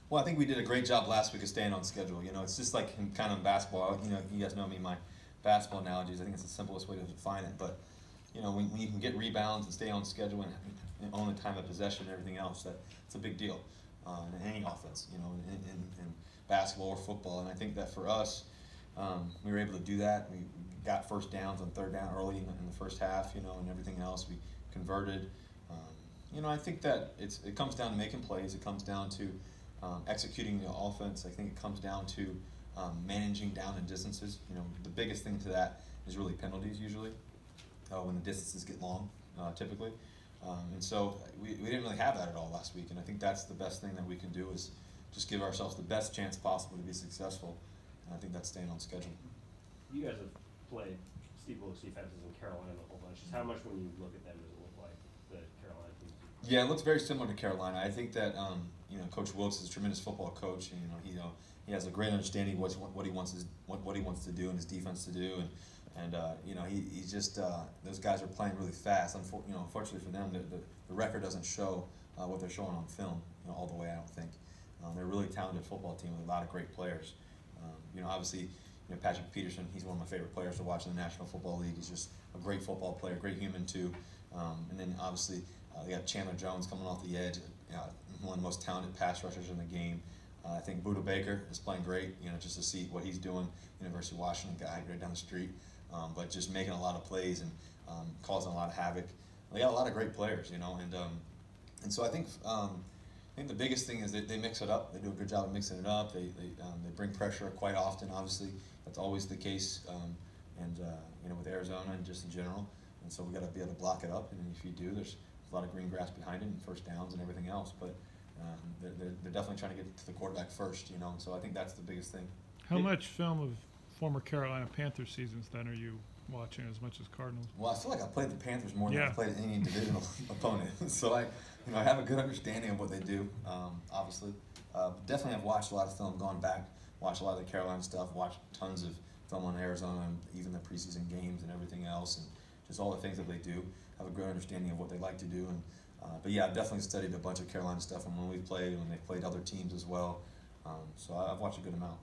Well, I think we did a great job last week of staying on schedule. You know, it's just like in kind of basketball. You know, you guys know me, my basketball analogies. I think it's the simplest way to define it. But you know, when you can get rebounds and stay on schedule and own the time of possession and everything else, it's a big deal in any offense. You know, in basketball or football. And I think that for us, we were able to do that. We got first downs on third down early in the first half. You know, and everything else we converted. You know, I think that it comes down to making plays. It comes down to executing the offense. I think it comes down to managing down and distances. You know, the biggest thing to that is really penalties usually when the distances get long, typically. And so we didn't really have that at all last week. And I think that's the best thing that we can do is just give ourselves the best chance possible to be successful. And I think that's staying on schedule. You guys have played Steve Wilkes defenses in Carolina a whole bunch. Just how much when you look at them does it look like the Carolina team? Yeah, it looks very similar to Carolina. I think that you know, Coach Wilkes is a tremendous football coach. And, you know, he has a great understanding of what he wants to do and his defense to do. And you know, he's just those guys are playing really fast. You know, unfortunately for them, the record doesn't show what they're showing on film. You know, all the way. I don't think they're a really talented football team with a lot of great players. You know, obviously, you know, Patrick Peterson. He's one of my favorite players to watch in the National Football League. He's just a great football player, great human too. And then obviously they got Chandler Jones coming off the edge, one of the most talented pass rushers in the game. I think Buda Baker is playing great. You know, just to see what he's doing. University of Washington guy right down the street. But just making a lot of plays and causing a lot of havoc. They got a lot of great players, you know, and so I think the biggest thing is that they mix it up. They do a good job of mixing it up. They bring pressure quite often. Obviously, that's always the case, you know, with Arizona and just in general. And so we got to be able to block it up. And if you do, there's a lot of green grass behind it and first downs and everything else. But they're definitely trying to get to the quarterback first, you know. And so I think that's the biggest thing. How much film of former Carolina Panthers seasons then are you watching as much as Cardinals? Well, I feel like I played the Panthers more than I played any divisional opponent. So I have a good understanding of what they do. Obviously, definitely have watched a lot of film, gone back, watched a lot of the Carolina stuff, watched tons of film on Arizona, and even the preseason games and everything else, and just all the things that they do. Have a good understanding of what they like to do, and but yeah, I've definitely studied a bunch of Carolina stuff, and when we've played, and when they've played other teams as well. So I've watched a good amount.